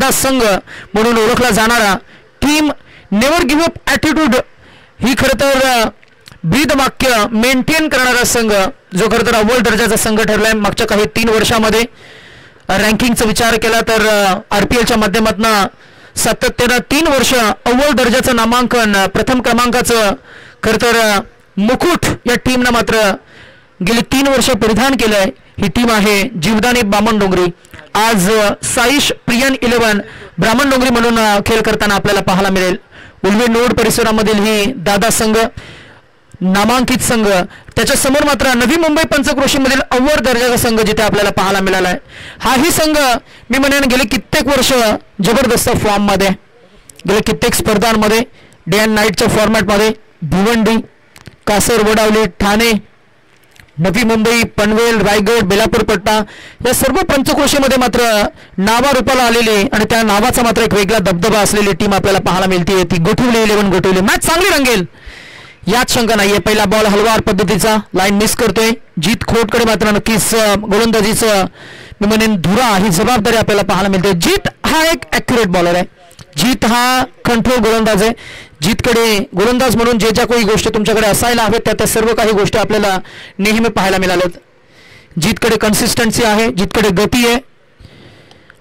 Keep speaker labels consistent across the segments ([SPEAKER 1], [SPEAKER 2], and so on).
[SPEAKER 1] दादा संघ म्हणून ओळखला जाणारा team never give up attitude ही खरं तर ब्रीद वाक्य मेंटेन करणारा संघ जो खरं तर अव्वल दर्जाचा संघ ठरलाय मागच्या काही 3 वर्षामध्ये. रँकिंगचा विचार केला तर RPLच्या माध्यमातून सातत्यानं 3 वर्ष अव्वल दर्जाचं नामांकन प्रथम क्रमांकाचं खरं तर मुकुट या टीमनं मात्र गेली 3 वर्ष परिधान केलंय. ही टीम आहे जीवदानी बामणडोंगरी. आज साईश प्रियन 11 ब्राह्मणडोंगरी म्हणून खेळ करताना आपल्याला पाहायला मिळेल. उल्वे नोड परिसरामधील ही दादा संघ नामांकित संघ, त्याच्या समोर मात्र नवी मुंबई पंचक्रोशीमधील अव्वल दर्जाचा संघ जिथे आपल्याला पाहायला मिळाला आहे. हाही संघ मी म्हणेन गेले कित्येक वर्ष जबरदस्त फॉर्ममध्ये, गेले कित्येक स्पर्धांमध्ये डे अँड नाईटच्या फॉर्मॅटमध्ये भिवंडी, कासरवडावली, ठाणे, नवी मुंबई, पनवेल, रायगड, बेलापूर पट्टा या सर्व पंचक्रोशीमध्ये मात्र नावारूपाला आलेली आणि त्या नावाचा मात्र एक वेगळा दबदबा असलेली टीम आपल्याला पाहायला मिळते. ती गोठवली 11 गोठवली. मॅच चांगली रंगेल यात शंका नाहीये. पहिला बॉल हलवार पद्धतीचा लाईन मिस करतोय. जीत खोटकडे मात्र नक्कीच गोलंदाजीचं मी म्हणेन धुरा ही जबाबदारी आपल्याला पाहायला मिळते. जीत हा एक ॲक्युरेट बॉलर आहे. जीत हा कंट्रोल गोलंदाज आहे. जीतकडे गोलंदाज म्हणून जे ज्या काही गोष्टी तुमच्याकडे असायला हव्यात त्या सर्व काही गोष्टी आपल्याला नेहमी पाहायला मिळाल्यात. जीतकडे कन्सिस्टन्सी आहे, जीतकडे गती आहे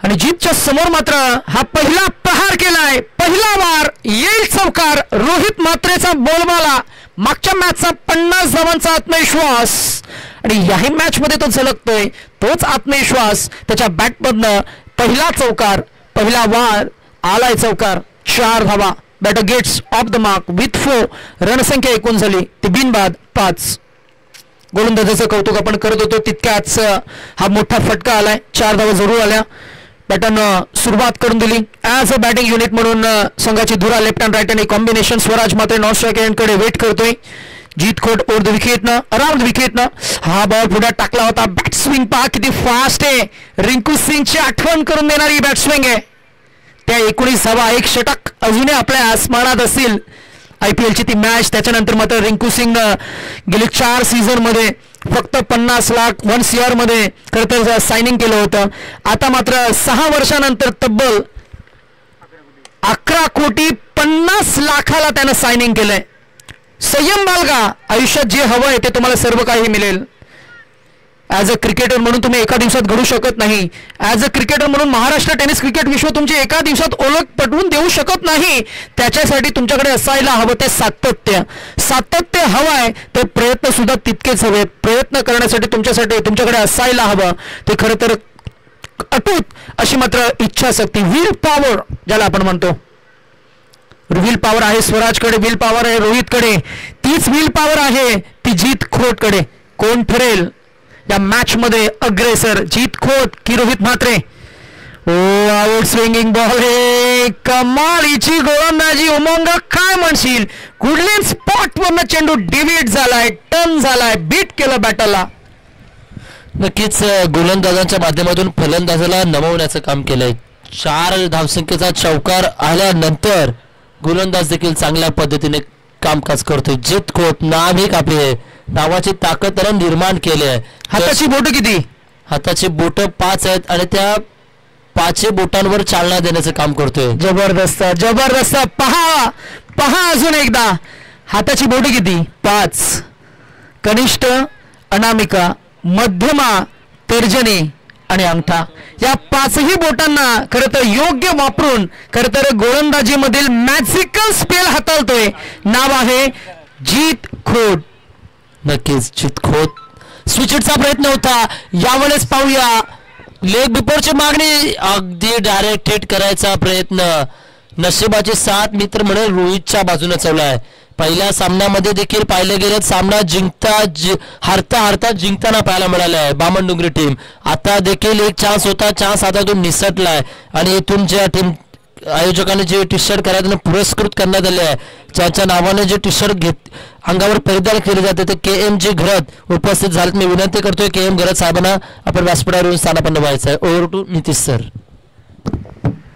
[SPEAKER 1] आणि जीतच्या समोर मात्र हा पहिला प्रहार केलाय. पहिला वार येईल चौकार. रोहित म्हात्रेचा बोलबाला. मागच्या मॅचचा 50 धावांचा आत्मविश्वास आणि याही मॅच मध्ये तो झलकतोय. तोच आत्मविश्वास त्याच्या बॅटमधनं. पहिला चौकार, पहिला वार, आलाय चौकार. 4 धावा. Batter gets off the mark with 4. रणसंख्या एकूण झाली ती बिनबाद 5. गोलंदाजाचं कौतुक आपण करत होतो तितक्याच हा मोठा फटका आलाय. 4 धावा जरूर आल्या. बॅटरनं सुरुवात करून दिली. ॲज अ बॅटिंग युनिट म्हणून संघाची धुरा लेफ्ट अँड राईट आणि कॉम्बिनेशन. स्वराज मात्र नॉन स्ट्राईक एंडकडे वेट करतोय. जीत खोट ओव्हर द विकेटनं, अराउंड विकेटनं हा बॉल पुढे टाकला होता. बॅट स्विंग पहा किती फास्ट आहे. रिंकू सिंगची आठवण करून देणारी बॅट स्विंग आहे. त्या 19 धावा, 1 षटक अजूनही आपल्या आसमानात असतील. IPLची ती मॅच. त्याच्यानंतर मात्र रिंकू सिंगनं गेली 4 सीझनमध्ये फक्त 50 लाख 1 CR मध्ये खरं तर सायनिंग केलं होतं. आता मात्र 6 वर्षानंतर तब्बल 11 कोटी 50 लाखाला त्यानं सायनिंग केलंय. संयम बाळगा. आयुष्यात जे हवंय ते तुम्हाला सर्व काही मिळेल. ॲज अ क्रिकेटर म्हणून तुम्ही एका दिवसात घडू शकत नाही. ॲज अ क्रिकेटर म्हणून महाराष्ट्र टेनिस क्रिकेट विश्व तुमची एका दिवसात ओळख पटवून देऊ शकत नाही. त्याच्यासाठी तुमच्याकडे असायला हवं ते सातत्य. सातत्य हवंय ते प्रयत्न सुद्धा तितकेच हवे. प्रयत्न करण्यासाठी तुमच्याकडे असायला हवं ते खरं तर अटूट अशी मात्र इच्छाशक्ती, विल पॉवर ज्याला आपण म्हणतो. विल पॉवर आहे स्वराजकडे, विल पॉवर आहे रोहितकडे. तीच विल पॉवर आहे ती जीत खोटकडे. कोण ठरेल या मॅच मध्ये अग्रेसर, जीत खोट की रोहित म्हात्रे? ओ आउट स्विंगिंग बॉल हे कमालीची गोलंदाजी. उमंग काय म्हणशील? गुडलँड स्पॉट वरनं चेंडू डिव्हिड झालाय, टर्न झालाय, बीट केलं बॅटरला.
[SPEAKER 2] नक्कीच गोलंदाजांच्या माध्यमातून फलंदाजाला नमवण्याचं काम केलंय. 4 धावसंख्येचा चौकार आल्यानंतर गोलंदाज देखील चांगल्या पद्धतीने कामकाज करतोय. जीत खोट नाव एक आपले नावाची ताकद त्याला निर्माण केली आहे.
[SPEAKER 1] हाताची बोट किती?
[SPEAKER 2] हाताची बोट 5 आहेत आणि त्या 5 बोटांवर चालना देण्याचं काम करतोय.
[SPEAKER 1] जबरदस्त जबरदस्त. पहा पहा अजून एकदा. हाताची बोट किती? 5. कनिष्ठ, अनामिका, मध्यमा, तर्जनी आणि अंगठा या 5ही बोटांना खरं तर योग्य वापरून खरं तर गोलंदाजीमधील मॅजिकल स्पेल हाताळतोय. नाव आहे जीत खोट.
[SPEAKER 2] नक्कीच जीत खोट. स्विचचा प्रयत्न होता यावेळेस. पाहूया लेग बिफोरची मागणी अगदी डायरेक्ट हिट करायचा प्रयत्न. नशिबाची साथ मित्र म्हणून रोहितच्या बाजूने चाललाय. पहिल्या सामन्यामध्ये देखील पाहिलं गेलं सामना हारता जिंकताना पाहायला मिळालाय बामणडोंगरी टीम. आता देखील एक चान्स होता, चान्स आता तो निसटलाय आणि इथून ज्या टीम आयोजकांनी जे टी शर्ट करायला पुरस्कृत करण्यात आले आहे, ज्याच्या नावाने जे टी शर्ट अंगावर परिधान केले जाते ते KMG घरत उपस्थित झालेत. मी विनंती करतोय KM घरत साहेबांना आपण व्यासपीठावरून स्थानापन्न व्हायचं आहे. Over to Nitish sir.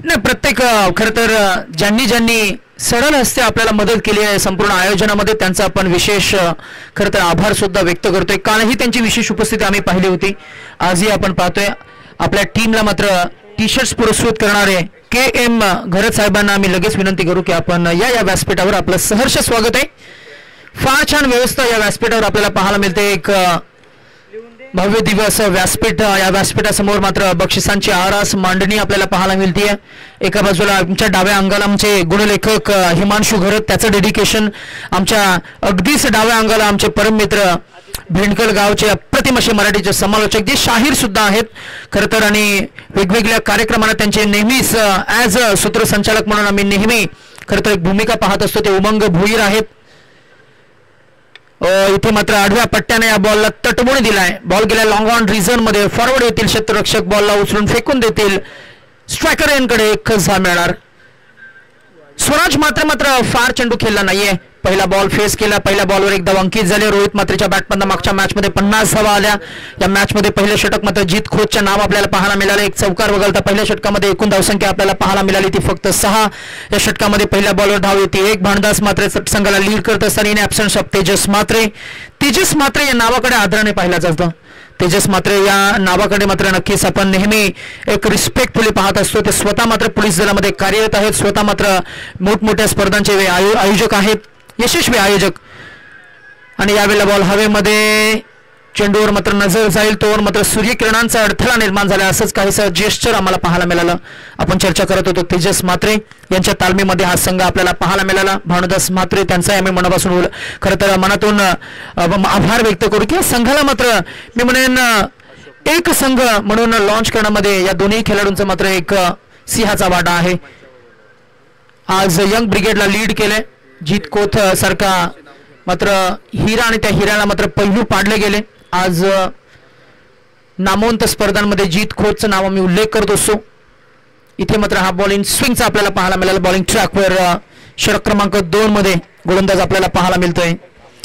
[SPEAKER 1] नाही, प्रत्येक खरं तर ज्यांनी सरळ हस्ते आपल्याला मदत केली आहे संपूर्ण आयोजनामध्ये त्यांचा आपण विशेष खरं तर आभार सुद्धा व्यक्त करतोय. कालही त्यांची विशेष उपस्थिती आम्ही पाहिली होती, आजही आपण पाहतोय. आपल्या टीमला मात्र टी शर्ट्स पुरस्कृत करणारे KM घरत साहेबांना आम्ही लगेच विनंती करू की आपण या व्यासपीठावर आपलं सहर्ष स्वागत आहे. फार छान व्यवस्था या व्यासपीठावर आपल्याला पाहायला मिळते. एक भव्य दिव्य असं व्यासपीठ. या व्यासपीठासमोर मात्र बक्षिसांची आरास मांडणी आपल्याला पाहायला मिळते. एका बाजूला आमच्या डाव्या अंगाला आमचे गुणलेखक हिमांशू घरत, त्याचं डेडिकेशन. आमच्या अगदीच डाव्या अंगाला आमचे परममित्र भेंडकल गावचे अप्रतिम असे मराठीचे समालोचक जे शाहीर सुद्धा आहेत खरं तर, आणि वेगवेगळ्या कार्यक्रमांना त्यांचे नेहमीच ॲज अ सूत्रसंचालक म्हणून आम्ही नेहमी खरं तर एक भूमिका पाहत असतो. ते उमंग भोईर आहेत. इथे मात्र आडव्या पट्ट्याने या बॉलला तटवून दिलाय. बॉल गेला लॉंग ऑन रिझन मध्ये. फॉरवर्ड येतील क्षेत्ररक्षक, बॉलला उचलून फेकून देतील. स्ट्रायकर यांकडे एकच धाव मिळणार. स्वराज मात्र फार चेंडू खेळला नाहीये. पहिला बॉल फेस केला. पहिल्या बॉलवर एकदा अंकित झाले. रोहित मात्रेच्या बॅटमधून मागच्या मॅचमध्ये 50 धावा आल्या. या मॅचमध्ये पहिलं षटक मात्र जीत खोतच्या नाव आपल्याला पाहायला मिळालं. एक चौकार वगळता पहिल्या षटकामध्ये एकूण धावसंख्या आपल्याला पाहायला मिळाली ती फक्त 6. या षटकामध्ये पहिल्या बॉलवर धाव येते. एक भांडदास मात्र संघाला लीड करत असताना इन ॲब्सन्स ऑफ तेजस मात्रे. तेजस मात्रे या नावाकडे आदराने पाहिलं जातं. तेजस मात्रे या नावाकडे मात्र नक्कीच आपण नेहमी एक रिस्पेक्टफुली पाहत असतो. ते स्वतः मात्र पोलीस दलामध्ये कार्यरत आहेत. स्वतः मात्र मोठमोठ्या स्पर्धांचे आयोजक आहेत, यशस्वी आयोजक. आणि यावेळेला बॉल हवेमध्ये. चेंडूवर मात्र नजर जाईल तोवर मात्र सूर्यकिरणांचा अडथळा निर्माण झाला. असंच काहीसं जेस्चर आम्हाला पाहायला मिळालं. आपण चर्चा करत होतो तेजस मात्रे यांच्या तालमीमध्ये हा संघ आपल्याला पाहायला मिळाला. भानुदास मात्रे त्यांचाही आम्ही मनापासून खरं तर मनातून आभार व्यक्त करू की संघाला मात्र मी म्हणेन एक संघ म्हणून लॉन्च करण्यामध्ये या दोन्ही खेळाडूंचा मात्र एक सिंहाचा वाटा आहे. आज यंग ब्रिगेडला लीड केले. जीत कोथ सारखा मात्र हिरा आणि त्या हिऱ्याला मात्र पैलू पाडले गेले. आज नामवंत स्पर्धांमध्ये जीत खोतचं नाव आम्ही उल्लेख करत असतो. इथे मात्र हा बॉलिंग स्विंगचा आपल्याला पाहायला मिळाला. बॉलिंग ट्रॅकवर षटक क्रमांक 2 मध्ये गोलंदाज आपल्याला पाहायला मिळतोय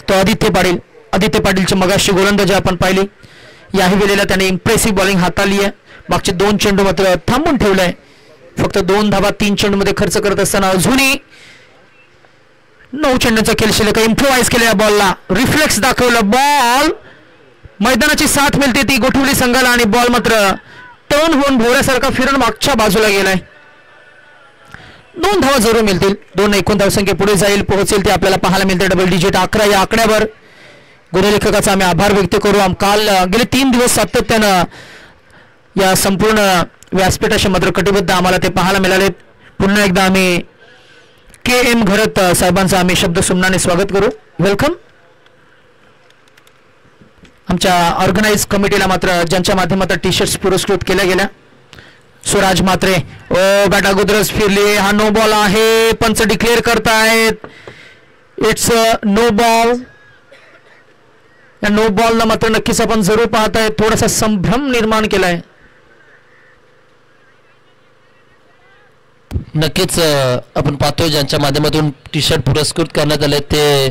[SPEAKER 1] तो आदित्य पाटील. आदित्य पाटीलची मगाशी गोलंदाजी आपण पाहिली. याही वेळेला त्याने इम्प्रेसिव्ह बॉलिंग हाताळली आहे. मागचे 2 चेंडू मात्र थांबून ठेवलाय. फक्त 2 धावा 3 चेंडूमध्ये खर्च करत असताना अजूनही 9 चेंडूचा खेळ शिल्लक. इम्प्रोवाइज केलं या बॉलला. रिफ्लेक्स दाखवलं. बॉल मैदानाची साथ मिळते ती गोठवली संघाला आणि बॉल मात्र टर्न होऊन भोवऱ्यासारखा फिरून मागच्या बाजूला गेलाय. 2 धावा जरूर मिळतील. 2 एकूण धावसंख्या पुढे जाईल पोहोचेल ते आपल्याला पाहायला मिळते. डबल डिजिट 11 या आकड्यावर गुणलेखकाचा आम्ही आभार व्यक्त करू. काल गेले 3 दिवस सातत्यानं या संपूर्ण व्यासपीठाशी मात्र कटिबद्ध आम्हाला ते पाहायला मिळाले. पुन्हा एकदा आम्ही KM घरत साहेबांचं आम्ही शब्द सुमनाने स्वागत करू. वेलकम. आमच्या ऑर्गनाइज कमिटीला मात्र ज्यांच्या माध्यमातून टी शर्ट्स पुरस्कृत केल्या गेल्या. स्वराज मात्रे बॅट अगोदरच फिरली. हा नो बॉल आहे. पंच डिक्लेअर करतायत इट्स नो बॉल. या नो बॉलला मात्र नक्कीच आपण जरूर पाहताय थोडासा संभ्रम निर्माण केलाय.
[SPEAKER 2] नक्कीच आपण पाहतोय ज्यांच्या माध्यमातून टी शर्ट पुरस्कृत करण्यात आले ते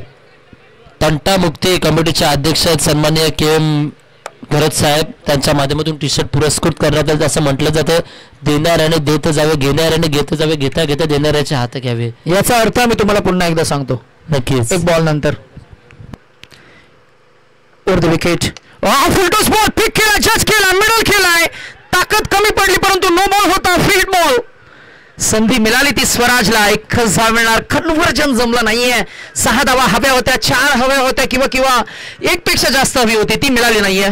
[SPEAKER 2] तंटामुक्ती कमिटीचे अध्यक्ष आहेत सन्माननीय KM घरत साहेब. त्यांच्या माध्यमातून टी शर्ट पुरस्कृत करण्यात आले असं म्हटलं जातं. देणाऱ्याने देत जावे, घेणाऱ्याने घेत जावे, घेता घेता देणाऱ्याचे हात घ्यावे.
[SPEAKER 1] याचा अर्थ मी तुम्हाला पुन्हा एकदा सांगतो.
[SPEAKER 2] नक्कीच
[SPEAKER 1] एक बॉल नंतर over the wicket. Full toss ball pick केला, जज केला, मिडल केलाय. ताकद कमी पडली परंतु नो बॉल होता. Free ball. संधी मिळाली ती स्वराजला. एकच धाव मिळणार. कन्व्हर्जन जमलं नाहीये. 6 धावा हव्या होत्या, 4 हव्या होत्या किंवा 1 पेक्षा जास्त हवी होती ती मिळाली नाहीये.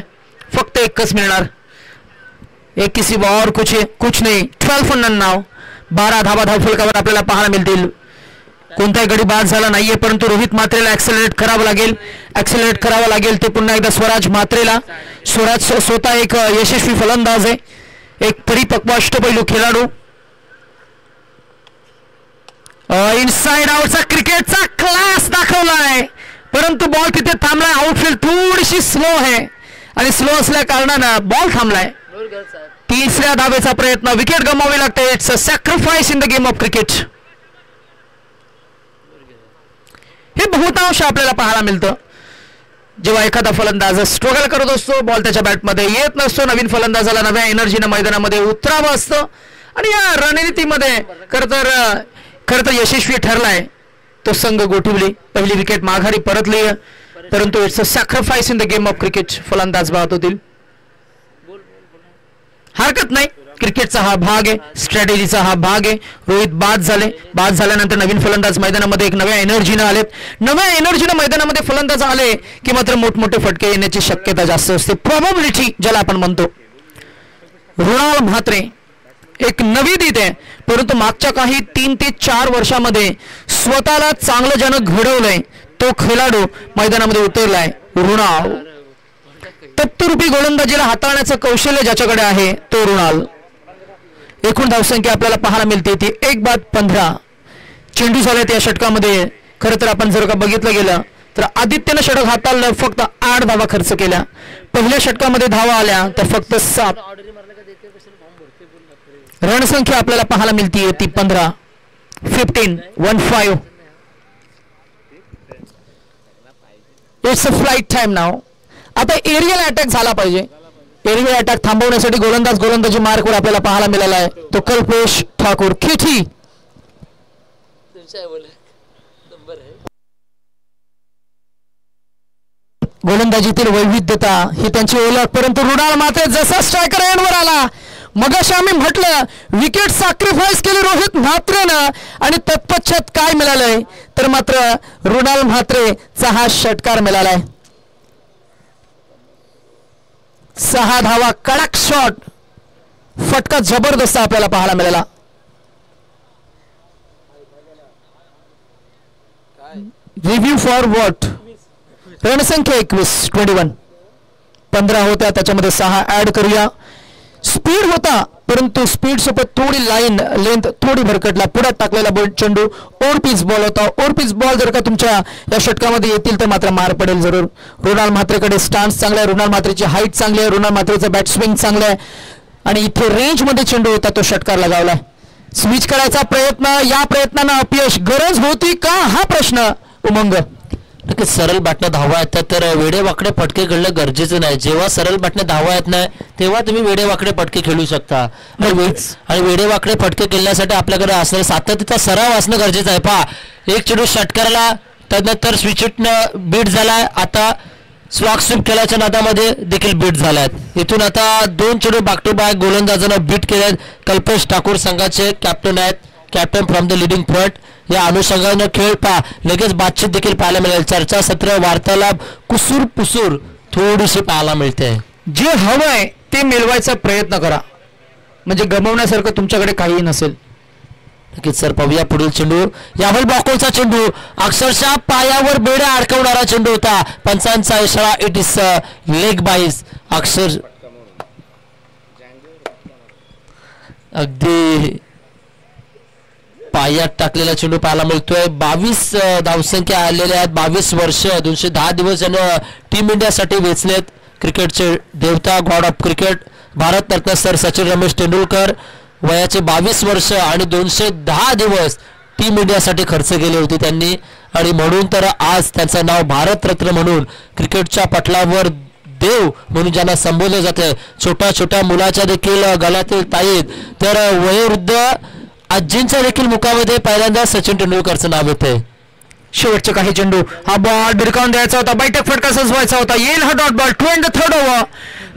[SPEAKER 1] फक्त एकच मिळणार. एक किसी और कुछ नाही. 12 फॉर नन नाव. 12 धावा धावफलकावर आपल्याला पाहायला मिळतील. कोणताही गडी बाद झाला नाहीये परंतु रोहित मात्रेला ऍक्सेलरेट करावं लागेल. ते पुन्हा एकदा स्वराज मात्रेला. स्वराज स्वतः एक यशस्वी फलंदाज आहे. एक परिपक्व अष्टपैलू खेळाडू. इनसाइड आउटचा क्रिकेटचा क्लास दाखवलाय परंतु बॉल तिथे थांबलाय. आउटफील्ड थोडीशी स्लो आहे आणि स्लो असल्या कारणानं बॉल थांबलाय. 3ऱ्या धावेचा प्रयत्न. विकेट गमावी लागते. It's a sacrifice in the game of cricket. हे बहुतांश आपल्याला पाहायला मिळतं जेव्हा एखादा फलंदाज स्ट्रगल करत असतो. बॉल त्याच्या बॅटमध्ये येत नसतो. नवीन फलंदाजाला नव्या एनर्जीनं मैदानामध्ये उतरावं असतं आणि या रणनीतीमध्ये खरं तर यशस्वी ठरलाय तो संघ गोठवली. पहिली विकेट माघारी परतली परंतु it's a sacrifice in the game of cricket. फलंदाज बाद होतील. हरकत नाही. क्रिकेटचा हा भाग आहे, स्ट्रॅटेजीचा हा भाग आहे. रोहित बाद झाल्यानंतर नवीन फलंदाज मैदानामध्ये एक नव्या एनर्जीनं आलेत. नव्या एनर्जीनं मैदानामध्ये फलंदाज आले की मात्र मोठमोठे फटके येण्याची शक्यता जास्त असते, प्रॉबॅबिलिटी ज्याला आपण म्हणतो. रुणाल म्हात्रे एक नवी दीत आहे, परंतु मागच्या काही 3 ते 4 वर्षामध्ये स्वतःला चांगलं ज्यानं घडवलंय तो खेळाडू मैदानामध्ये उतरलाय. रुणाल तत्वरूपी गोलंदाजीला हाताळण्याचं कौशल्य ज्याच्याकडे आहे तो रुणाल. एकूण धावसंख्या आपल्याला पाहायला मिळते ती 1/15 चेंडू झालेत या षटकामध्ये. खरं तर आपण जर का बघितलं गेलं तर आदित्यनं षटक हाताळलं, फक्त 8 धावा खर्च केल्या. पहिल्या षटकामध्ये धावा आल्या तर फक्त 7. रणसंख्या आपल्याला पाहायला मिळते ती 15. इट्स अ फ्लाइट टाइम नाव. आता एरियल अटॅक झाला पाहिजे. एरियल अटॅक थांबवण्यासाठी गोलंदाजी मार्कवर आपल्याला पाहायला मिळाला आहे तो कल्पेश ठाकूर. केठी गोलंदाजीतील वैविध्यता ही त्यांची ओळख. परंतु रुणाल मात्र जसा स्ट्रायकर एंडवर आला, मगाशी आम्ही म्हटलं विकेट सॅक्रिफाईस केली रोहित म्हात्रेनं आणि तत्पश्चात काय मिळालंय तर मात्र रुणाल म्हात्रेचा हा षटकार मिळालाय. 6 धावा, कडक शॉट, फटका जबरदस्त आपल्याला पाहायला मिळाला. Review for what. रणसंख्या 21 15 होत्या, त्याच्यामध्ये 6 ऍड करूया. स्पीड होता परंतु स्पीड सोबत थोडी लेंथ थोडी भरकटला. पुढे टाकलेला बॉल चेंडू ओव्हरपिच बॉल होता. ओव्हरपिच बॉल जर का तुमच्या या षटकामध्ये येतील तर मात्र मार पडेल जरूर. रुणाल म्हात्रेकडे स्टान्स चांगला आहे, रुणाल म्हात्रेची हाईट चांगली आहे, रुणाल म्हात्रेचं बॅट स्विंग चांगलं आहे आणि इथे रेंजमध्ये चेंडू होता तो षटकार लगावलाय. स्विच करायचा प्रयत्न, या प्रयत्नांना अपयश. गरज होती का हा प्रश्न उमंग.
[SPEAKER 2] नक्कीच सरळ बॅटनं धावा येतात तर वेडे वाकडे फटके खेळणं गरजेचं नाही. जेव्हा सरळ बॅटनं धावा येत नाही तेव्हा तुम्ही वेडे वाकडे फटके खेळू शकता. आणि वेडे वाकडे फटके खेळण्यासाठी आपल्याकडे असणं सातत्याचा सराव असणं गरजेचं आहे. पहा, एक चेंडू षटकाराला त्यानंतर स्विचनं बीट झालाय, आता स्लॉग स्वीप खेळाच्या नादामध्ये देखील बीट झालाय. इथून आता 2 चेंडू बॅक टू बॅक गोलंदाजांना बीट केलेत. कल्पेश ठाकूर संघाचे कॅप्टन आहेत, captain from the leading front. या अनुषंगाने खेळ पहा, लगेच बातचीत देखील पाहायला मिळेल. चर्चासत्र, वार्तालाप, कुसूर पुसूर थोडीशी पाहायला मिळते.
[SPEAKER 1] जे हवंय ते मिळवायचा प्रयत्न करा, म्हणजे गमवण्यासारखं तुमच्याकडे काहीही नसेल.
[SPEAKER 2] नक्कीच सर, पाहूया पुढील चेंडू. यावेळी बॉकोलचा चेंडू अक्षरशः पायावर बेड्या अडकवणारा चेंडू होता. पंचांचा इशारा, इट इज लेग बाईस. अक्षर अगदी पायात टाकलेला चेंडू पाहायला मिळतोय. 22 धावसंख्या आलेल्या आहेत. 22 वर्ष 210 दिवस ज्यानं टीम इंडियासाठी वेचलेत. क्रिकेटचे देवता, God of cricket, Bharat Ratna sir Sachin Ramesh Tendulkar वयाचे 22 वर्ष आणि 210 दिवस टीम इंडियासाठी खर्च केले होते त्यांनी. आणि म्हणून तर आज त्यांचं नाव भारतरत्न म्हणून क्रिकेटच्या पटलावर देव म्हणून ज्यांना संबोधले जाते. छोट्या छोट्या मुलाच्या देखील गळ्यातील ताईत तर वयोवृद्ध आजींच्या देखील मुखामध्ये पहिल्यांदा सचिन तेंडुलकरचं नाव येते.
[SPEAKER 1] शेवटचे काही चेंडू, हा बॉल भिरकावून द्यायचा होता, बैठक फटका सजवायचा होता. येईल हा डॉट बॉल. 23rd over.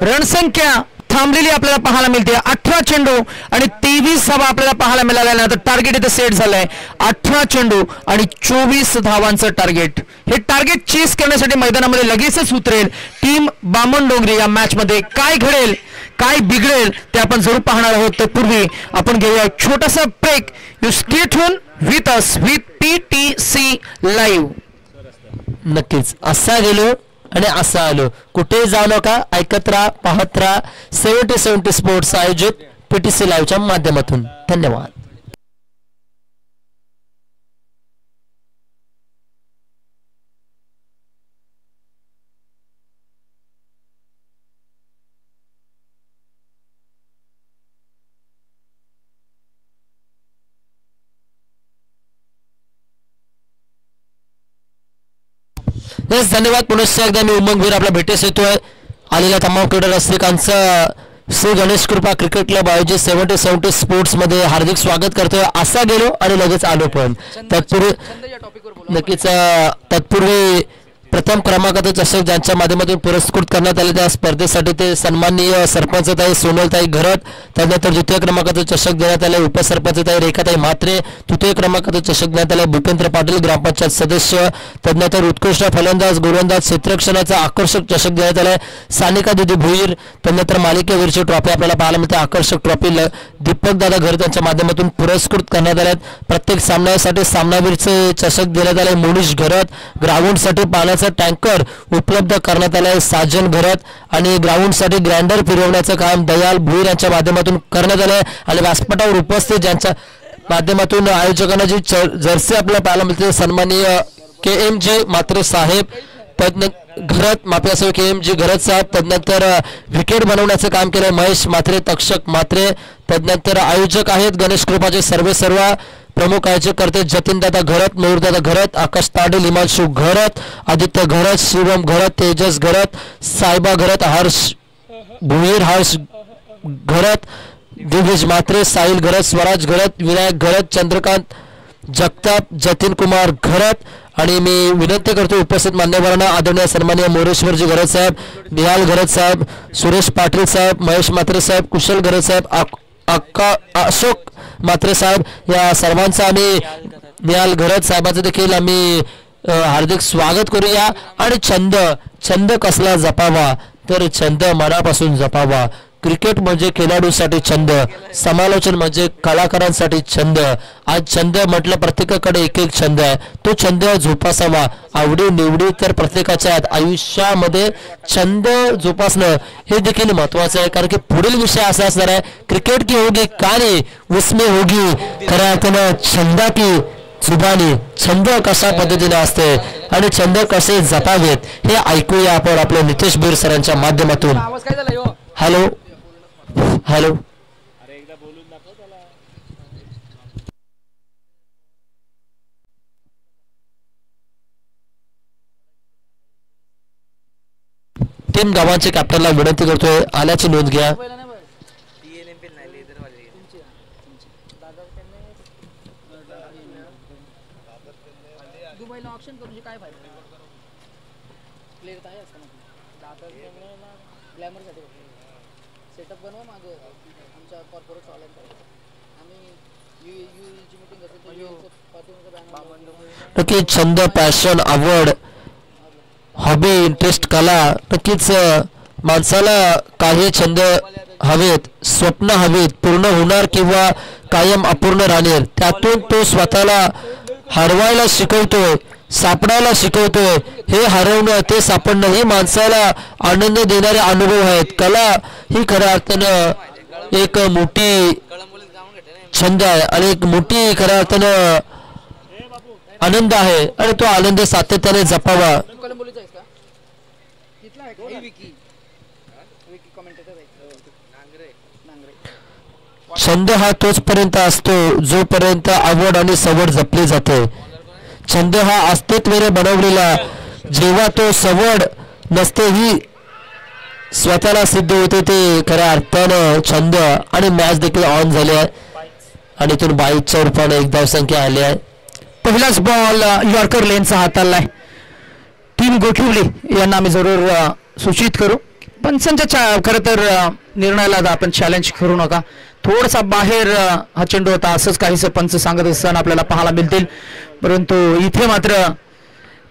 [SPEAKER 1] रणसंख्या थांबलेली आपल्याला पाहायला मिळते. 18 चेंडू आणि 23 धावा आपल्याला पाहायला मिळाल्या. तर टार्गेट इथे सेट झालंय. 18 चेंडू आणि 24 धावांचं टार्गेट. हे टार्गेट चेस करण्यासाठी मैदानामध्ये लगेचच उतरेल टीम बामणडोंगरी. या मॅच मध्ये काय घडेल, काय बिघडेल ते आपण जरूर पाहणार आहोत. त्यापूर्वी आपण घेऊया छोटासा break. You stay tuned with us with PTC live.
[SPEAKER 2] नक्कीच असा गेलो आणि असं आलो, कुठे जाऊ नका, ऐकत राहा, पाहत राहा 70 स्पोर्ट्स आयोजित PTC लाईव्हच्या माध्यमातून. धन्यवाद. धन्यवाद. पुनश्च एकदा मी उमंगवीर आपल्या भेटीस येतोय. आलेल्या तमाम क्रीडा रसिकांचं श्री गणेश कृपा क्रिकेट क्लब आयोजित 70 स्पोर्ट्स मध्ये हार्दिक स्वागत करतोय. असा गेलो आणि लगेच आलो. पण तत्पूर्वी नक्कीच तत्पूर्वी प्रथम क्रमांकाचा चषक ज्यांच्या माध्यमातून पुरस्कृत करण्यात आले त्या स्पर्धेसाठी ते सन्माननीय सरपंचताई सोनलताई घरत, त्यानंतर द्वितीय क्रमांकाचा चषक देण्यात आले उपसरपंचताई रेखाताई म्हात्रे, तृतीय क्रमांकाचा चषक देण्यात आले भूपेंद्र पाटील ग्रामपंचायत सदस्य, त्यानंतर उत्कृष्ट फलंदाज गोलंदाज क्षेत्ररक्षणाचा आकर्षक चषक देण्यात आलाय सानिका दिदी भुईर, त्यानंतर मालिकेवरची ट्रॉफी आपल्याला पाहायला मिळते आकर्षक ट्रॉफी दीपक दादा घरत यांच्या माध्यमातून पुरस्कृत करण्यात आले. प्रत्येक सामन्यासाठी सामनावीरचे चषक देण्यात आले मोनिश घरत, ग्राउंडसाठी पाण्याचा टँकर उपलब्ध करण्यात आलाय साजन घरत आणि ग्राउंडसाठी ग्राइंडर फिरवण्याचं काम दयाल भुईर यांच्या माध्यमातून करण्यात आलंय. आणि व्यासपीठावर उपस्थित ज्यांच्या माध्यमातून आयोजकांना जी जर्सी आपल्याला पाहायला मिळते सन्माननीय KMG म्हात्रे साहेब घरत माफी असेल KMG घरत साहेब, तदनंतर विकेट बनवण्याचं काम केलं महेश म्हात्रे तक्षक म्हात्रे, तदनंतर आयोजक आहेत गणेश कृपाचे सर्व प्रमुख आयोजक करते जतीनदादा घरत, मयूरदादा घरत, आकाश ताडे, हिमांशु घरत, आदित्य घरत, शिवम घरत, तेजस घरत, सायबा घरत, हर्ष भुईर, हर्ष घरत, दिग्विज म्हात्रे, साहिल घरत, स्वराज घरत, विनायक घरत, चंद्रकांत जगताप, जतीन कुमार घरत. आणि मी विनंती करतो उपस्थित मान्यवरांना आदरणीय सन्माननीय मोरेश्वरजी घरत साहेब, निहाल घरत साहेब, सुरेश पाटील साहेब, महेश म्हात्रे साहेब, कुशल घरत साहेब, अशोक म्हात्रे साहेब या सर्वांचा आम्ही निहाल घरत साहेबांचं देखील आम्ही हार्दिक स्वागत करूया. आणि छंद कसला जपावा तर छंद मनापासून जपावा. क्रिकेट म्हणजे खेळाडूंसाठी छंद, समालोचन म्हणजे कलाकारांसाठी छंद. आज छंद म्हटलं प्रत्येकाकडे एक छंद आहे, तो छंद जोपासावा. आवडी निवडी तर प्रत्येकाच्या आयुष्यामध्ये छंद जोपासणं हे देखील महत्वाचं आहे, कारण की पुढील विषय असा असणार आहे क्रिकेट की होगी कहानी उसमें होगी खऱ्या अर्थानं छंदा की जुबानी. छंद कशा पद्धतीने असते आणि छंद कसे जपावेत हे ऐकूया आपण आपल्या नितेश बीर सरांच्या माध्यमातून. हॅलो हॅलो तीन गावांचे कॅप्टनला विनंती करतोय आल्याची नोंद घ्या. नक्की छंद पॅशन आवड हॉबी इंटरेस्ट कला नक्कीच माणसाला काही छंद हवेत स्वप्न हवेत पूर्ण होणार किंवा कायम अपूर्ण राहणार. त्यातून तो स्वतःला हरवायला शिकवतोय सापडायला शिकवतोय. हे हरवणं ते सापडणं ही माणसाला आनंद देणारे अनुभव आहेत. कला ही खऱ्या अर्थानं एक मोठी छंद आहे आणि एक मोठी खऱ्या अर्थानं आनंद आहे आणि तो आनंद सातत्याने जपावा. छंद हा तोचपर्यंत असतो जोपर्यंत आवड आणि सवड जपली जाते. छंद हा अस्तित्वाने बनवलेला जेव्हा तो सवड नसते ही स्वतःला सिद्ध होते ते खऱ्या अर्थानं छंद. आणि मॅच देखील ऑन झाली आहे आणि इथून 22च्या रूपाने एक धावसंख्या आली आहे.
[SPEAKER 1] पहिलाच बॉल यॉर्कर लेनचा हाताळलाय. टीम गोठिवली यांना आम्ही जरूर सूचित करू पंचांच्या खरं तर निर्णयाला आपण चॅलेंज करू नका. थोडासा बाहेर हा चेंडू होता असंच काहीसं पंच सांगत असताना आपल्याला पाहायला मिळतील. परंतु इथे मात्र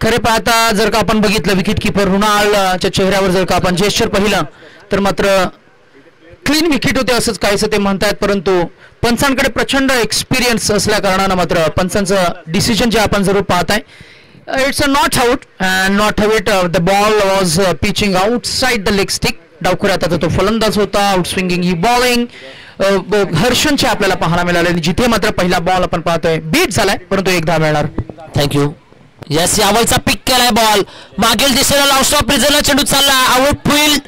[SPEAKER 1] खरे पाहता जर का आपण बघितलं विकेट किपर रुणालच्या चेहऱ्यावर जर का आपण जेस्चर पाहिलं तर मात्र क्लीन विकेट होते असंच काहीसं ते म्हणतायत. परंतु पंचांकडे प्रचंड एक्सपिरियन्स असल्या कारणानं मात्र पंचांचं डिसिजन जे आपण जरूर पाहताय it's a not out and not out. The ball was pitching outside the leg stick. डावखुऱ्यात आता तो फलंदाज होता. आउट स्विंगिंग ही बॉलिंग हर्षणचे आपल्याला पाहायला मिळाले. जिथे मात्र पहिला बॉल आपण पाहतोय बीट झालाय परंतु एक धाव मिळणार.
[SPEAKER 2] थँक्यू. यस यावलचा पिक केलाय बॉल मागील दिशेला लाउस्टॉप रिझनला चेंडू चालला आउट होईल.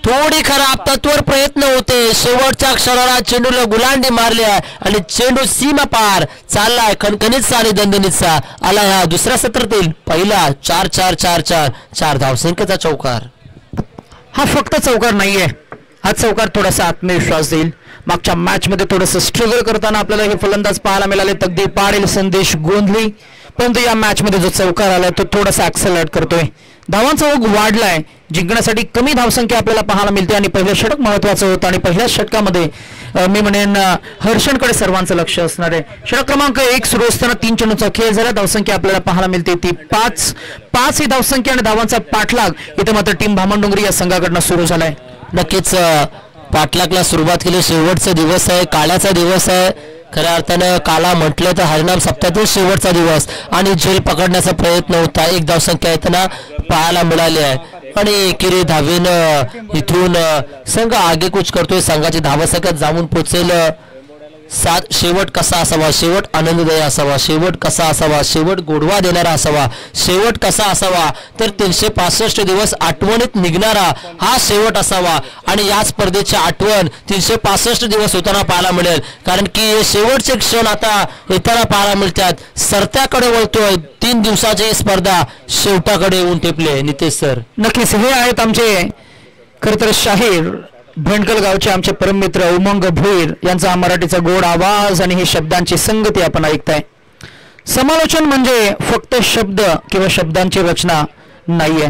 [SPEAKER 2] थोडी खराब तत्वर प्रयत्न होते शेवटच्या क्षणाला चेंडूला गुलांडी मारली आहे आणि चेंडू सीमा पार चाललाय खणखणीतचा आणि दणदणीतचा आला. ह्या दुसऱ्या सत्रातील पहिला 4-4-4-4 धावसंख्येचा चौकार.
[SPEAKER 1] हा फक्त चौकार नाहीये हा चौकार थोडासा आत्मविश्वास देईल. मागच्या मॅच मध्ये थोडंसं स्ट्रगल करताना आपल्याला हे फलंदाज पाहायला मिळाले. तगदी पाडेल संदेश गोंधळी, परंतु या मॅच मध्ये जो चौकार आलाय तो थोडासा ऍक्सेलरेट करतोय. धावांचा ओघ वाढलाय, जिंकण्यासाठी कमी धावसंख्या आपल्याला पाहायला मिळते आणि पहिलं षटक महत्वाचं होतं आणि पहिल्या षटकामध्ये मी म्हणेन हर्षणकडे सर्वांचं लक्ष असणार आहे. षटक क्रमांक 1 सुरू असताना 3 चेंडूचा खेळ झाला. धावसंख्या आपल्याला पाहायला मिळते ती 5 ही धावसंख्या आणि धावांचा पाठलाग इथे मात्र टीम भामणडोंगरी या संघाकडनं सुरू झालाय.
[SPEAKER 2] नक्कीच पाठलागला सुरुवात केली. शेवटचा दिवस आहे, काळाचा दिवस आहे. खऱ्या अर्थानं काला म्हटलं तर हरिनाम सप्ताहातील शेवटचा दिवस आणि झेल पकडण्याचा प्रयत्न होता. एक धावसंख्या येताना पाहायला मिळाली आहे आणि एकेरी धावेनं इथून संघ आगेकूच करतोय. संघाची धावसंख्या जाऊन पोचेल 7. शेवट कसा असावा, शेवट आनंददायी असावा, शेवट कसा असावा, शेवट गोडवा देणारा असावा, शेवट कसा असावा तर 365 दिवस आठवणीत निघणारा हा शेवट असावा. आणि या स्पर्धेची आठवण 365 दिवस होताना पाहायला मिळेल, कारण की शेवटचे क्षण आता येताना पाहायला मिळतात. सरत्याकडे वळतोय. 3 दिवसाची स्पर्धा शेवटाकडे येऊन टेपले. नितेश सर,
[SPEAKER 1] नक्कीच हे आहेत आमचे खरं तर शाहीर भंडकल गावचे आमचे परममित्र उमंग भोईर यांचा मराठीचा गोड आवाज आणि हे शब्दांची संगती आपण ऐकताय. समालोचन म्हणजे फक्त शब्द किंवा शब्दांची रचना नाहीये.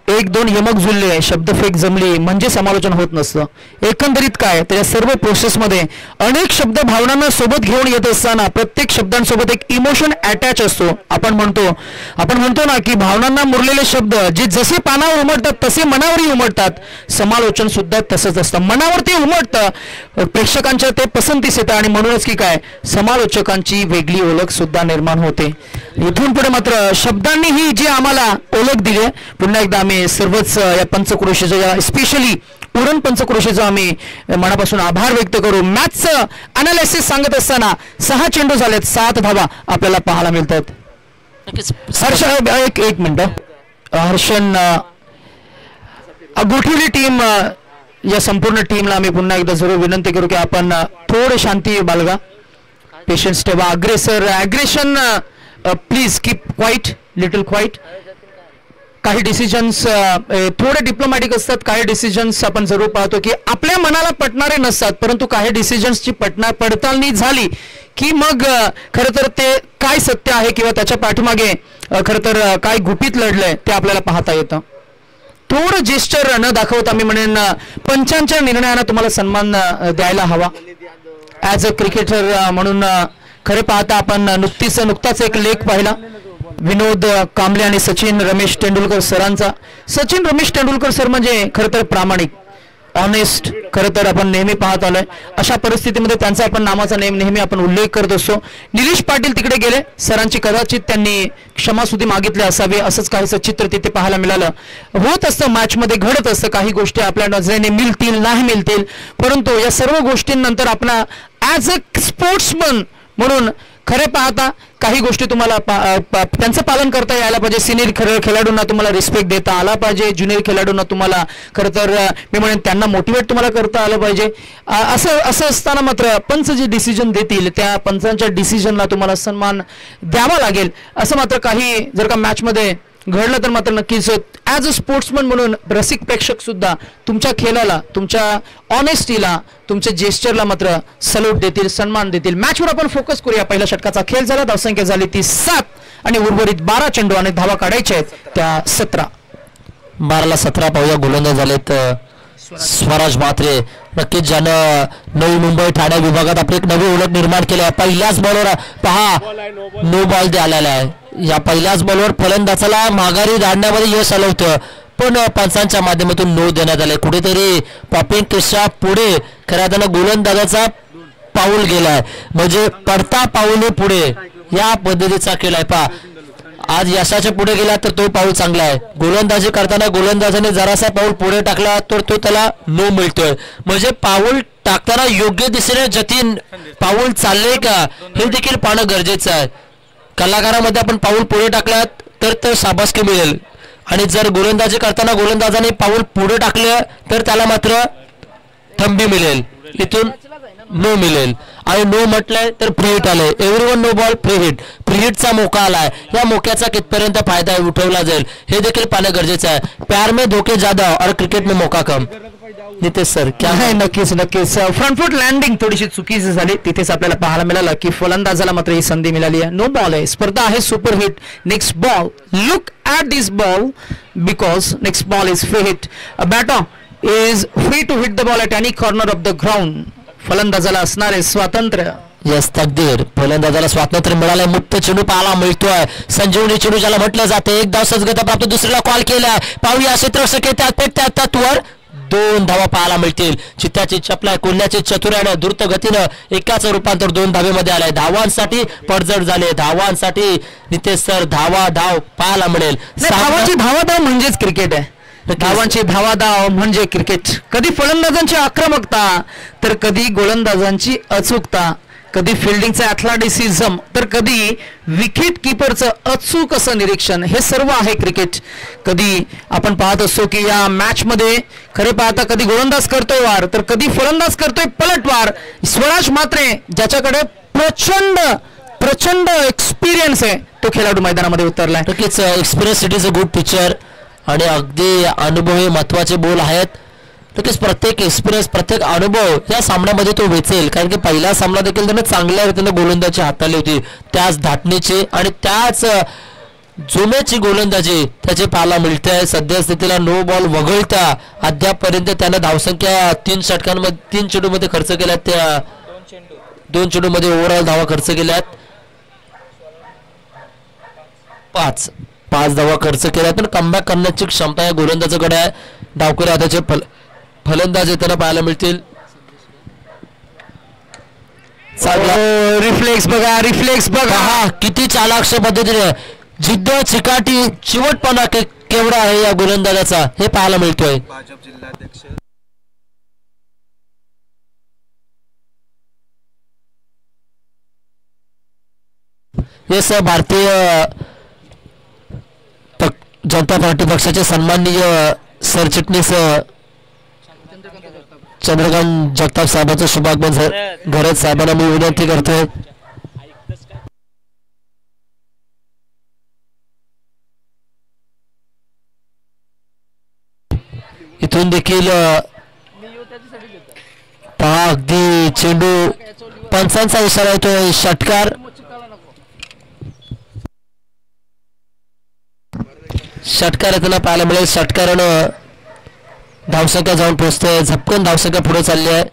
[SPEAKER 1] 1-2 यमक जुळले, शब्दफेक जमली म्हणजे समालोचन होत नसतं. एकंदरीत काय तर या सर्व प्रोसेसमध्ये अनेक शब्द भावनांना सोबत घेऊन येत असताना प्रत्येक शब्दांसोबत एक इमोशन अटॅच असतो. आपण म्हणतो ना की भावनांना मुरलेले शब्द जे जसे पानावर उमटतात तसे मनावरही उमटतात. समालोचन सुद्धा तसंच असतं. मनावर ते उमटतं, प्रेक्षकांच्या ते पसंतीस येतं आणि म्हणूनच की काय समालोचकांची वेगळी ओळख सुद्धा निर्माण होते. इथून पुढे मात्र शब्दांनी ही जी आम्हाला ओळख दिली, पुन्हा एकदा आम्ही सर्वच या पंचक्रोशीच्या स्पेशली उरण पंचक्रोशीचा आम्ही मनापासून आभार व्यक्त करू. मॅचचं अनालिसिस सांगत असताना 6 चेंडू झालेत, 7 धावा आपल्याला पाहायला मिळतात. हर्ष एक मिनिट हर्षन गोठवली टीम या संपूर्ण टीमला आम्ही पुन्हा एकदा जरूर विनंती करू की आपण थोडं शांती बाळगा, पेशन्स ठेवा. Aggression please keep quiet, little quiet. काही डिसिजन्स थोडे डिप्लोमॅटिक असतात, काही डिसिजन्स आपण जरूर पाहतो की आपल्या मनाला पटणारे नसतात, परंतु काही डिसिजन्सची पडताळणी झाली की मग खरं तर ते काय सत्य आहे किंवा त्याच्या पाठीमागे खरं तर काय गुपित लढलंय ते आपल्याला पाहता येतं. थोडं जेस्चर न दाखवता मी म्हणेन पंचांच्या निर्णयाला तुम्हाला सन्मान द्यायला हवा. ॲज अ क्रिकेटर म्हणून खरे पाहता आपण नुकताच एक लेख पाहिला विनोद कांबळे आणि सचिन रमेश तेंडुलकर सरांचा. सचिन रमेश तेंडुलकर सर म्हणजे खरं तर प्रामाणिक, ऑनेस्ट खरं तर आपण नेहमी पाहत आलोय. अशा परिस्थितीमध्ये त्यांचा आपण नामाचा नेहमी आपण उल्लेख करत असतो. निलेश पाटील तिकडे गेले, सरांची कदाचित त्यांनी क्षमासुधी मागितली असावी, असंच काहीसं चित्र तिथे पाहायला मिळालं. होत असतं, मॅचमध्ये घडत असतं, काही गोष्टी आपल्या नजरेने मिळतील नाही मिळतील, परंतु या सर्व गोष्टींनंतर आपण ॲज अ स्पोर्ट्समन म्हणून खरे पाहता काही गोष्टी तुम्हाला त्यांचं पालन करता यायला पाहिजे. सिनियर खेळाडूंना तुम्हाला रिस्पेक्ट देता आला पाहिजे, ज्युनियर खेळाडूंना तुम्हाला खरं तर मी म्हणेन त्यांना मोटिवेट तुम्हाला करता आलं पाहिजे. असं असताना मात्र पंच जे डिसिजन देतील त्या पंचांच्या डिसिजनला तुम्हाला सन्मान द्यावा लागेल. असं मात्र काही जर का मॅचमध्ये घडलं तर मात्र नक्कीच ॲज अ स्पोर्ट्समन म्हणून रसिक प्रेक्षक सुद्धा तुमच्या खेळाला, तुमच्या ऑनेस्टीला, तुमच्या जेस्चरला मात्र सल्यूट देतील, सन्मान देतील. मॅचवर आपण फोकस करूया. पहिल्या षटकाचा खेळ झाला, धावसंख्या झाली ती 7 आणि उर्वरित 12 चेंडू आणि धावा काढायच्या आहेत त्या 17.
[SPEAKER 2] 12ला 17 पाहूया. गोलंदाज झालेत स्वराज म्हात्रे. नक्कीच ज्यानं नवी मुंबई ठाणे विभागात आपली एक नवी ओळख निर्माण केली आहे. पहिल्याच बॉलवर पहा नो बॉल द्यायला आहे. या पहिल्याच बॉलवर फलंदाजाला माघारी धाडण्यामध्ये यश आलं होतं, पण पंचांच्या माध्यमातून नो देण्यात आले. कुठेतरी पॉपिंग केशा पुढे खऱ्या अर्थानं गोलंदाजाचा पाऊल गेलाय, म्हणजे पडता पाऊल पुढे या पद्धतीचा केलाय. पहा आज यशाच्या पुढे गेला तर तो पाऊल चांगला आहे. गोलंदाजी करताना गोलंदाजाने जरासा पाऊल पुढे टाकला तर तो त्याला नो मिळतोय, म्हणजे पाऊल टाकताना योग्य दिशेने जतीन पाऊल चालले का हे देखील पाहणं गरजेचं आहे. कलाकारामध्ये आपण पाऊल पुढे टाकलात तर शाबासकी मिळेल, आणि जर गोलंदाजी करताना गोलंदाजाने पाऊल पुढे टाकलं तर त्याला मात्र थंबी मिळेल, इथून नो मिळेल. आणि नो म्हटलंय तर फ्री हिट आलंय. Everyone no ball free hit, free हिटचा मोका आलाय. या मोक्याचा कितपर्यंत फायदा उठवला जाईल हे देखील पाहणं गरजेचं आहे. प्यार में धोके ज्यादा और क्रिकेट में मौका कम. नितेश सर
[SPEAKER 1] नाही, नक्कीच फ्रंट फूट लँडिंग थोडीशी चुकीची झाली, तिथेच आपल्याला पाहायला मिळालं की फलंदाजाला मात्र ही संधी मिळाली आहे. नो बॉल आहे, स्पर्धा आहे super hit. Next ball, look at this ball because next ball is free hit. Batter is free to hit the ball at any corner of the ground. फलंदाजाला असणारे स्वातंत्र्य.
[SPEAKER 2] यस तकदीर, फलंदाजाला स्वातंत्र्य मिळालंय. मुक्त चेंडू पाहायला मिळतोय. संजीवनी चेंडू ज्याला म्हटलं जाते. एक धाव सहजगत्या प्राप्त, दुसरीला कॉल केलाय. पाहूया क्षेत्ररक्षक येतात तत्वर 2 धावा पाहायला मिळतील. चित्त्याची चपला, कोल्ह्याची चतुर्यानं द्रुत गतीनं एकाच रूपांतर 2 धावेमध्ये आलंय. धावांसाठी पडझड झाले. धावांसाठी नितेश सर धाव पाहायला मिळेल.
[SPEAKER 1] धावाची धावाधाव म्हणजेच क्रिकेट आहे. धावांची धावाधाव म्हणजे क्रिकेट. कधी फलंदाजांची आक्रमकता तर कधी गोलंदाजांची अचूकता, कधी फिल्डिंगचं ॲथलेटिसिझम तर कधी विकेट किपरचं अचूक असं निरीक्षण. हे सर्व आहे क्रिकेट. कधी आपण पाहत असतो की या मॅच मध्ये खरे पाहता कधी गोलंदाज करतोय वार तर कधी फलंदाज करतोय पलटवार. स्वराज मात्रे ज्याच्याकडे प्रचंड एक्सपिरियन्स आहे तो खेळाडू मैदानामध्ये उतरलाय.
[SPEAKER 2] नक्कीच experience it is a good picture आणि अगदी अनुभवी महत्वाचे बोल आहेत. नक्कीच प्रत्येक एक्सपिरियन्स, प्रत्येक अनुभव या सामन्यामध्ये तो वेचेल. कारण की पहिला सामना देखील त्याने चांगल्या रीतीने गोलंदाजी हाताळली होती. त्याच धाटणीची आणि त्याच जुम्याची गोलंदाजी त्याची पाहायला मिळते आहे. सध्या स्थितीला नो बॉल वगळता अद्यापपर्यंत त्यानं धावसंख्या 3 षटकांमध्ये 3 चेंडूमध्ये खर्च केल्यात. त्या 2 चेंडूमध्ये ओव्हरऑल धावा खर्च केल्यात. 5 धावा खर्च केल्या. पण कमबॅक करण्याची क्षमता या गोलंदाजाकडे आहे. डावखुरे हाताचे फलंदाज येताना पाहायला मिळतील.
[SPEAKER 1] रिफ्लेक्स बघा
[SPEAKER 2] हा किती चालाक्ष पद्धतीने जिद्द, चिकाटी, चिवटपणा केवढा आहे या गोलंदाजाचा हे पाहायला मिळतोय.
[SPEAKER 3] भाजप जिल्हाध्यक्ष
[SPEAKER 2] येस भारतीय जनता पार्टी पक्षाचे सन्माननीय सरचिटणीस चंद्रकांत जगताप साहेबांचं शुभागमन घरत साहेबांना मी विनंती करतोय. इथून देखील पहा अगदी चेंडू पंचांचा इशारा येतोय. षटकार येताना पाहायला मिळेल. षटकारानं धावसंख्या जाऊन पोहोचते. झपकन धावसंख्या पुढे चालली आहे.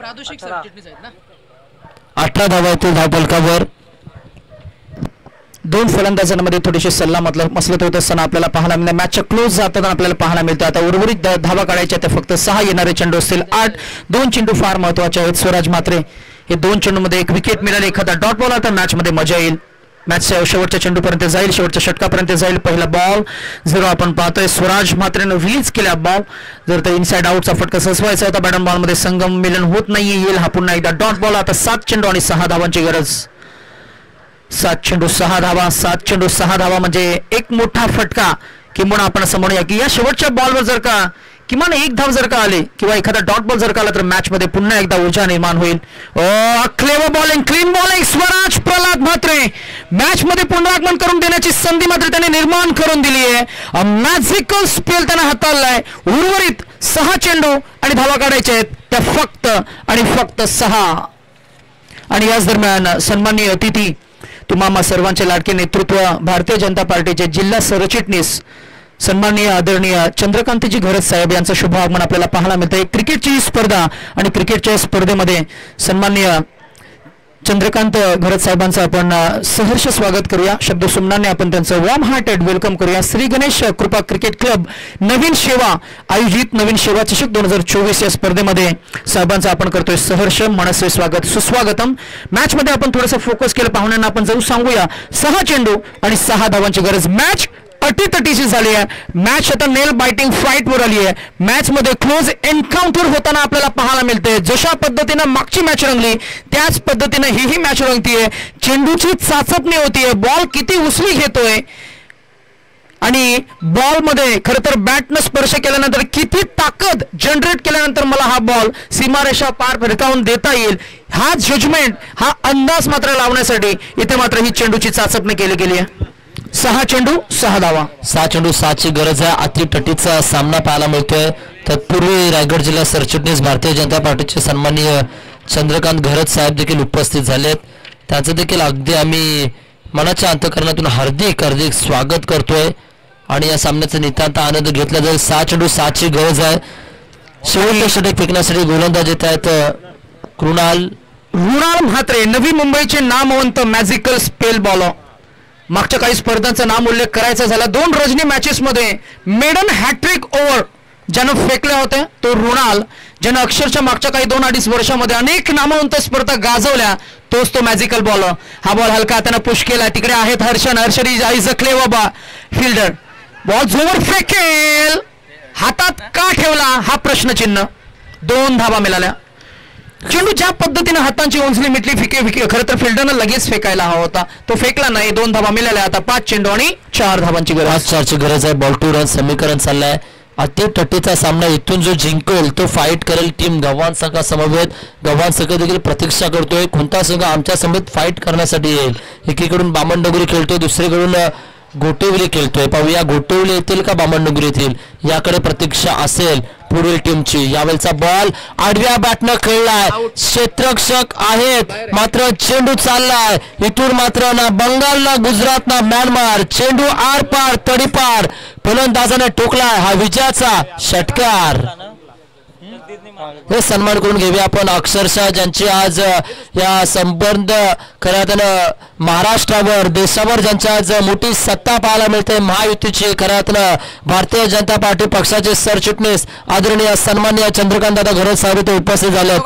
[SPEAKER 2] 18 धावा येतील धावफलकावर.
[SPEAKER 1] 2 फलंदाजांमध्ये थोडीशी सल्ला मसलत होत असताना आपल्याला पाहायला मिळेल. मॅचच्या क्लोज जाताना आपल्याला पाहायला मिळतं. आता उर्वरित धावा काढायच्या त्या फक्त 6 येणारे चेंडू असतील. 8 2 चेंडू फार महत्वाचे आहेत. स्वराज मात्रे हे 2 चेंडूमध्ये 1 विकेट मिळाले. एखादा डॉट बॉल आता मॅच मध्ये मजा येईल. मॅच शेवटच्या चेंडूपर्यंत जाईल, शेवटच्या षटकापर्यंत जाईल. पहिला बॉल 0 आपण पाहतोय. स्वराज मात्रेनं रिलीज केला बॉल. जर तर इनसाइड आउटचा फटका सजवायचा होता. बॅटन बॉल मध्ये संगम मिलन होत नाही. येईल हा पुन्हा एकदा डॉट बॉल. आता 7 चेंडू आणि 6 धावांची गरज. 7 चेंडू 6 धावा. 7 चेंडू 6 धावा म्हणजे एक मोठा फटका. किंवा आपण असं म्हणूया की या शेवटच्या बॉलवर जर का किमान 1 धाव जर का आले किंवा एखादा डॉट बॉल जर का आला तर मॅच मध्ये पुन्हा एकदा ऊर्जा निर्माण होईल. Clever bowling, clean bowling. Swaraj Pralhad Mhatre match मध्ये पुनरागमन करून देण्याची संधी मात्र त्याने निर्माण करून दिली आहे. मॅजिकल स्पेल त्याने हाताळलाय. उर्वरित 6 चेंडू आणि धावा काढायच्या आहेत त्या फक्त आणि फक्त 6. आणि याच दरम्यान सन्माननीय अतिथी तुम्हा सर्वांचे लाडके नेतृत्व भारतीय जनता पार्टीचे जिल्हा सरचिटणीस सन्माननीय आदरणीय चंद्रकांतजी घरत साहेब यांचं शुभ आगमन आपल्याला पाहायला मिळतं. क्रिकेटची स्पर्धा आणि क्रिकेटच्या स्पर्धेमध्ये सन्माननीय चंद्रकांत घरत साहेबांचं आपण सहर्ष स्वागत करूया. शब्द सुमनाने आपण त्यांचं वॉर्म हार्टेड वेलकम करूया. श्री गणेश कृपा क्रिकेट क्लब नवीन सेवा आयोजित नवीन सेवा चषक 2024 या स्पर्धेमध्ये साहेबांचं आपण करतोय सहर्ष मनस्वी स्वागत, सुस्वागतम. मॅच मध्ये आपण थोडंसं फोकस केलं. पाहुण्यांना आपण जाऊ सांगूया 6 चेंडू आणि 6 धावांची गरज. मॅच अटीतटीची झाली आहे. मॅच आता नेल बायटिंग फाईट वर आली आहे. मॅच मध्ये क्लोज एन्काउंटर होताना आपल्याला पाहायला मिळते. जशा पद्धतीनं मागची मॅच रंगली त्याच पद्धतीनं ही मॅच रंगतीये. चेंडूची चाचपणी होतीये. बॉल किती उसळी घेतोय आणि बॉल मध्ये खरं तर बॅटनं स्पर्श केल्यानंतर किती ताकद जनरेट केल्यानंतर मला हा बॉल सीमारेषा पार फिरकावून देता येईल हा जजमेंट, हा अंदाज मात्र लावण्यासाठी इथे मात्र ही चेंडूची चाचपणी केली गेली आहे. 6 चेंडू 6 धावा.
[SPEAKER 2] 6 चेंडू 7ची गरज आहे. अतितटीचा सामना पाहायला मिळतोय. तत्पूर्वी रायगड जिल्हा सरचिटणीस भारतीय जनता पार्टीचे सन्माननीय चंद्रकांत घरत साहेब देखील उपस्थित झालेत. त्यांचं देखील अगदी आम्ही मनाच्या अंतःकरणातून हार्दिक स्वागत करतोय. आणि या सामन्याचा नितांत आनंद घेतला जाईल. 6 चेंडू 6ची गरज आहे. शेवटचे षटक फेकण्यासाठी गोलंदाज येत आहेत कृणाल
[SPEAKER 1] म्हात्रे, नवी मुंबईचे नामवंत मॅजिकल स्पेल बॉलर. मागच्या काही स्पर्धांचा नाम उल्लेख करायचा झाला, 2 रजनी मॅचेस मध्ये मेडन हॅट्रिक ओव्हर ज्यानं फेकल्या होत्या तो रुणाल, ज्यानं अक्षरशः मागच्या काही 2-2.5 वर्षामध्ये अनेक नामवंत स्पर्धा गाजवल्या, तोच तो मॅजिकल बॉलर. हा बॉल हलका हाताने पुश केला. तिकडे आहेत हर्षरी जखले बाबा फिल्डर. बॉल जोर फेकेल, हातात का ठेवला हा प्रश्नचिन्ह. 2 धावा मिळाल्या. चेंडू ज्या पद्धतीने हातांची उंचली मिटली फिके खरं तर फिल्डरनं लगेच फेकायला हवा होता, तो फेकला नाही. 2 धावा मिळाल्या. आता 5 चेंडू आणि 4 धावांची गरज.
[SPEAKER 2] 5-4ची गरज आहे. बॉल टू रन समीकरण चाललंय. अति तटीचा सामना. इथून जो जिंकेल तो फाईट करेल. टीम गव्हाण संघा समवेत गव्हाण संघ देखील प्रतीक्षा करतोय कोणता संघ आमच्या समवेत फाईट करण्यासाठी येईल. एकीकडून बामणडोंगरी खेळतोय, दुसरीकडून गोटेवली खेळतोय. पाहूया गोटेवली येतील का बामणडोंगरी येतील, याकडे प्रतीक्षा असेल पुढील टीमची. यावेळचा बॉल आडव्या बॅटनं खेळलाय. क्षेत्ररक्षक आहेत मात्र चेंडू चाललाय. इथून मात्र ना बंगाल ना गुजरात ना म्यानमार. चेंडू आर पार तडीपार फलंदाजाने ठोकलाय. हा विजयाचा षटकार. हे सन्मान करून घेऊया आपण अक्षरशः ज्यांची आज या संबंध खऱ्या अर्थानं महाराष्ट्रावर देशावर ज्यांच्या आज मोठी सत्ता पाहायला मिळते. महायुतीची खऱ्या अर्थानं भारतीय जनता पार्टी पक्षाचे सरचिटणीस आदरणीय सन्माननीय चंद्रकांत दादा घरत साहेब इथे उपस्थित झाले.